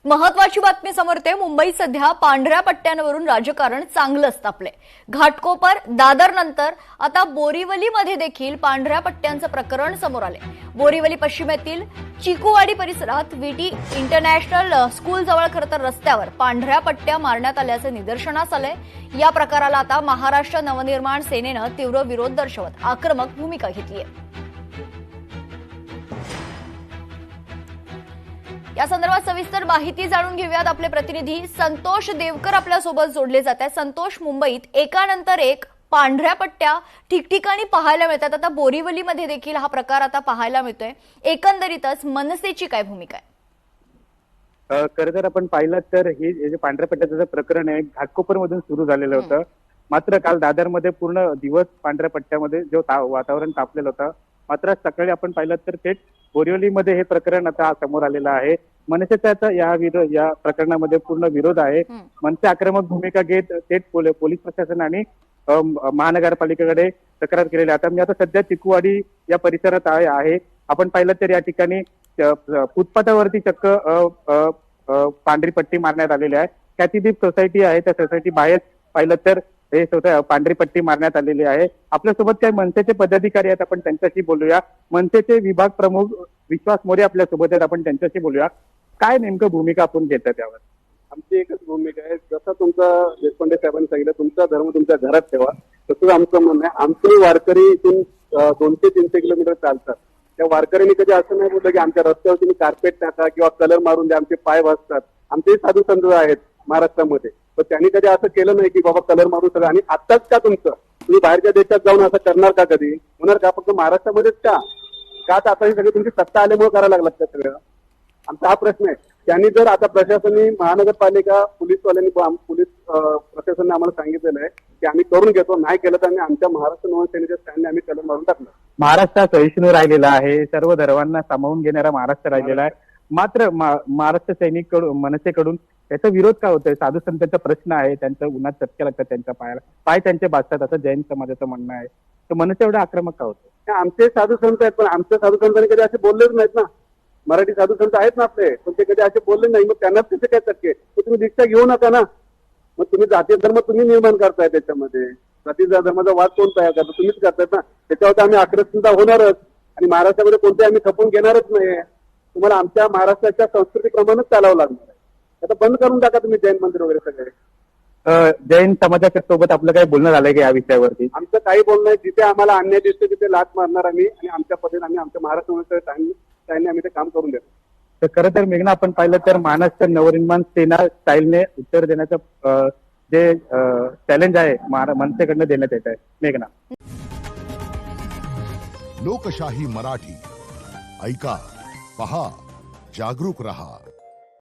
महत्वाची बातमी समोर येते। मुंबईत सध्या पांढऱ्या पट्ट्यांवरून राजकारण चांगलंच तापलंय। घाटकोपर दादर नंतर आता बोरिवलीमध्ये देखील पांढऱ्या पट्ट्यांचं प्रकरण समोर आले। बोरिवली पश्चिमेतील चिकूवाडी परिसरात वीटी इंटरनॅशनल स्कूल जवळ खरं तर रस्त्यावर पांढऱ्या पट्ट्या मारण्यात आल्याचे निदर्शनास आले। या प्रकाराला आता महाराष्ट्र नवनिर्माण सेनेनं तीव्र विरोध दर्शवत आक्रमक भूमिका घेतली आहे। या संदर्भात सविस्तर माहिती जाणून घेऊयात। आपले प्रतिनिधी संतोष देवकर आपल्या सोबत जोडले जात आहेत। संतोष, मुंबईत एकानंतर एक पांढऱ्या पट्ट्या ठिकठिकाणी पाहायला मिळतात। आता बोरिवलीमध्ये देखील हा प्रकार आता पाहायला मिळतोय। एकंदरीतच मनसेची काय भूमिका आहे? खरं तर आपण पाहिलं तर हे जे पांढऱ्या पट्ट्याचं प्रकरण आहे घाटकोपर मधून सुरू झालेलं होतं। मात्र काल दादरमध्ये पूर्ण दिवस पांढऱ्या पट्ट्यामध्ये जो वातावरण तापलेलं होतं। मात्र सकाळी आपण पाहिलं तर थेट बोरिवलीमध्ये हे प्रकरण आता समोर आलेलं आहे। मनसेचा आता या प्रकरणामध्ये पूर्ण विरोध आहे। मनसे आक्रमक भूमिका घेत थेट पोलीस प्रशासन आणि महानगरपालिकेकडे तक्रार केलेली आहे। आता मी आता सध्या चिकूवाडी या परिसरात आहे। आपण पाहिलं तर या ठिकाणी फुटपाथावरती चक्क पांढरी पट्टी मारण्यात आलेली आहे। ख्यातिदीप सोसायटी आहे, त्या सोसायटी बाहेर पाहिलं तर हे पांढरी पट्टी मारण्यात आलेली आहे। आपल्यासोबत काही मनसेचे पदाधिकारी आहेत, आपण त्यांच्याशी बोलूया। मनसेचे विभाग प्रमुख विश्वास मोरे आपल्यासोबत आहेत, आपण त्यांच्याशी बोलूया। काय नेमकं भूमिका आपण घेता त्यावर? आमची एकच भूमिका आहे, जसं तुमचं देशपांडे साहेबांनी सांगितलं तुमचा धर्म तुमच्या घरात ठेवा, तसंच आमचं म्हणणं आहे। आमचे वारकरी इथून 200-300 किलोमीटर चालतात। त्या वारकऱ्यांनी कधी असं नाही बोललं की आमच्या रस्त्यावर तुम्ही कार्पेट टाका किंवा कलर मारून द्या, आमचे पाय वाजतात। आमचे साधू संत आहेत महाराष्ट्रामध्ये, पण त्यांनी कधी असं केलं नाही की बाबा कलर मारून सगळं। आणि आत्ताच का तुम्ही बाहेरच्या देशात जाऊन असं करणार का? कधी होणार का? फक्त महाराष्ट्रामध्येच का आता ही सगळी तुमची सत्ता आल्यामुळे करायला लागलात का सगळं? आमचा हा प्रश्न आहे। त्यांनी जर आता प्रशासनाने महानगरपालिका पोलीसवाल्यांनी पोलीस प्रशासनाने आम्हाला सांगितलेलं आहे की आम्ही करून घेतो, नाही केलं तर आम्ही आमच्या महाराष्ट्र नवसेनेच्या स्टँडने आम्ही कलर मारून टाकलं। महाराष्ट्र सहिष्णू राहिलेला आहे, सर्व धर्मांना सामावून घेणारा महाराष्ट्र राहिलेला आहे। मात्र महाराष्ट्र सैनिककडून मनसेकडून त्याचा विरोध का होतोय? साधू संतांचा प्रश्न आहे, त्यांचं उन्हात चटक्या लागतात, त्यांच्या पाय त्यांचे भासतात, असं जैन समाजाचं म्हणणं आहे। तर मनसे एवढं आक्रमक का होतं? आमचे साधू संत आहेत, पण आमच्या साधू संतांनी कधी असे बोललेच नाहीत ना। मराठी साधू संत आहेत ना आपले, पण ते कधी असे बोलले नाही। मग त्यांनाच तिथे काय चटके? तुम्ही दीक्षा घेऊ नका ना। मग तुम्ही जातीय धर्म तुम्ही निर्माण करताय, त्याच्यामध्ये जातीय धर्माचा वाद कोण तयार करतो? तुम्हीच करतायत ना। त्याच्यावर आम्ही आक्रमकता होणारच आणि महाराष्ट्रामध्ये कोणते आम्ही खपून घेणारच नाही। तुम्हाला आमच्या महाराष्ट्राच्या संस्कृतीप्रमाणेच चालावं लागणार आहे। आता बंद करून टाका तुम्ही जैन मंदिर वगैरे सगळे। जैन समाजाच्या सोबत आपलं काही बोलणं झालंय का या विषयावरती? आमचं काही बोलणं आहे। जिथे आम्हाला अन्याय दिसतो तिथे लाथ मारणार आम्ही, आणि आमच्या पद्धतीने आम्ही आमच्या महाराष्ट्र स्टाईलने आम्ही ते काम करून देतो। तर खरं तर मेघना, आपण पाहिलं तर महाराष्ट्र नवनिर्माण सेना स्टाईलने उत्तर देण्याचं जे चॅलेंज आहे मनसेकडनं देण्यात येत आहे। मेघना, लोकशाही मराठी ऐका, पहा, जागरूक रहा।